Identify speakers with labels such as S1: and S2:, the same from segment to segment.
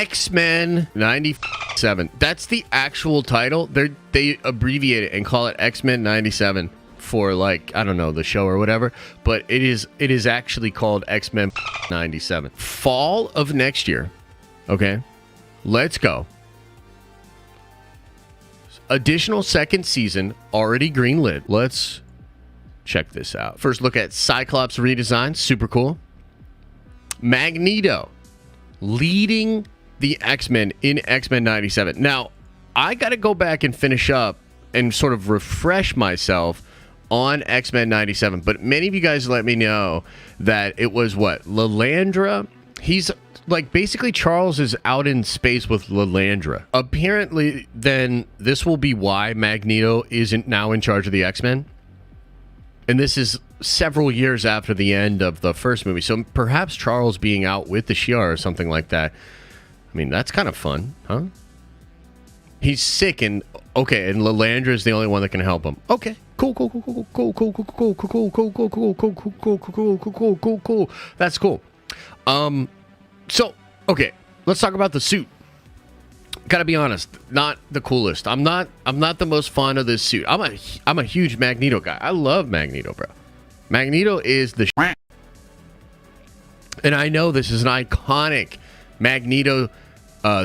S1: X-Men 97. That's the actual title. They abbreviate it and call it X-Men 97 for, like, I don't know, the show or whatever. But it is actually called X-Men 97. Fall of next year. Okay. Let's go. Additional second season already greenlit. Let's check this out. First look at Cyclops redesign. Super cool. Magneto leading the X-Men in X-Men 97. Now, I got to go back and finish up and sort of refresh myself on X-Men 97. But many of you guys let me know that it was what? Lilandra? He's like, basically Charles is out in space with Lilandra. Apparently, then this will be why Magneto isn't now in charge of the X-Men. And this is several years after the end of the first movie. So perhaps Charles being out with the Shi'ar or something like that. I mean, that's kind of fun, huh? He's sick and okay, and Lilandra is the only one that can help him. Okay. Cool. That's cool. So, okay, let's talk about the suit. Gotta be honest, not the coolest. I'm not the most fond of this suit. I'm a huge Magneto guy. I love Magneto, bro. Magneto is the shit. And I know this is an iconic Magneto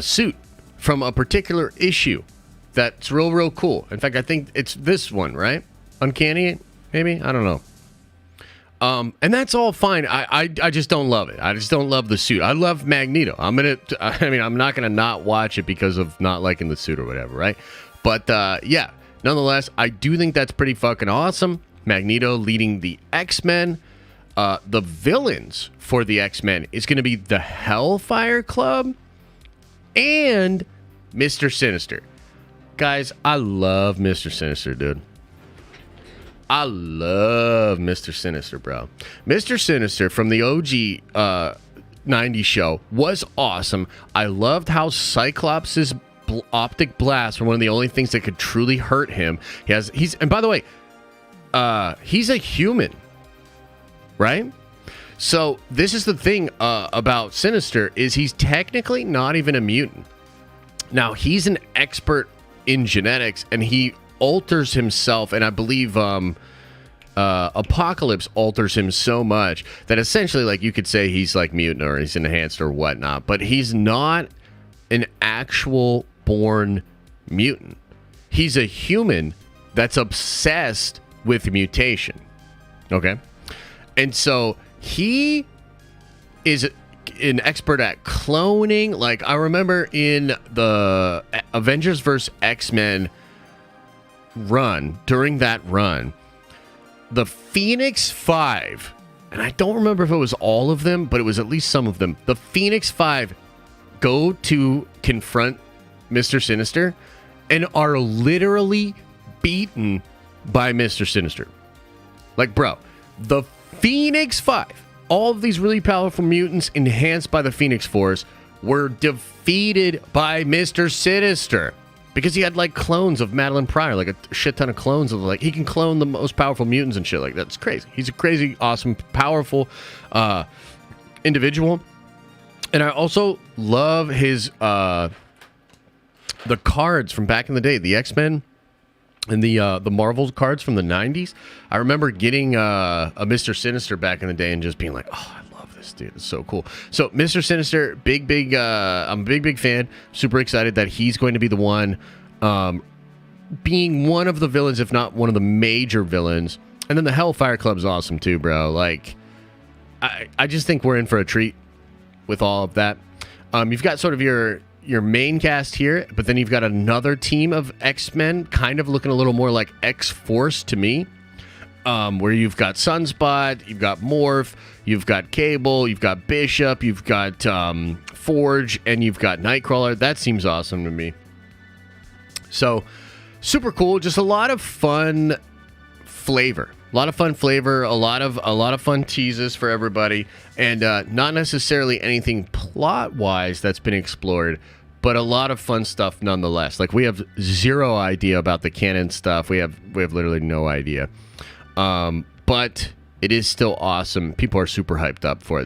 S1: suit from a particular issue that's real cool. In fact, I think it's this one, right? Uncanny, maybe? I don't know. And that's all fine. I just don't love it. I just don't love the suit. I love Magneto. I'm not gonna not watch it because of not liking the suit or whatever, right? But yeah, nonetheless, I do think that's pretty fucking awesome. Magneto leading the X-Men. The villains for the X-Men is gonna be the Hellfire Club and Mr. Sinister. Guys, I love Mr. Sinister, dude. I love Mr. Sinister, bro. Mr. Sinister from the OG 90s show was awesome. I loved how Cyclops' optic blast were one of the only things that could truly hurt him. And by the way, he's a human, right? So this is the thing about Sinister is he's technically not even a mutant. Now, he's an expert in genetics, and he alters himself, and I believe Apocalypse alters him so much that essentially, like, you could say he's like mutant or he's enhanced or whatnot, but he's not an actual born mutant. He's a human that's obsessed with mutation. Okay? And so he is an expert at cloning. Like, I remember in the Avengers vs. X-Men run, during that run, the Phoenix Five, and I don't remember if it was all of them, but it was at least some of them. The Phoenix Five go to confront Mr. Sinister and are literally beaten by Mr. Sinister. Like, bro, the Phoenix Five, all of these really powerful mutants enhanced by the Phoenix Force, were defeated by Mr. Sinister. Because he had, like, clones of Madeline Pryor, like a shit ton of clones of, like, he can clone the most powerful mutants and shit. Like, that's crazy. He's a crazy, awesome, powerful individual. And I also love his, the cards from back in the day, the X-Men and the Marvel cards from the 90s. I remember getting a Mr. Sinister back in the day and just being like, oh, I love this dude. It's so cool. So Mr. Sinister, I'm a big fan. Super excited that he's going to be the one being one of the villains, if not one of the major villains. And then the Hellfire Club's awesome too, bro. Like, I just think we're in for a treat with all of that. You've got sort of your main cast here, but then you've got another team of X-Men kind of looking a little more like X-Force to me, where you've got Sunspot, you've got Morph, you've got Cable, you've got Bishop, you've got Forge, and you've got Nightcrawler. That seems awesome to me. So, super cool. Just a lot of fun flavor. A lot of fun flavor, a lot of fun teases for everybody, and not necessarily anything plot-wise that's been explored, but a lot of fun stuff nonetheless. Like, we have zero idea about the canon stuff. We have literally no idea. But it is still awesome. People are super hyped up for it.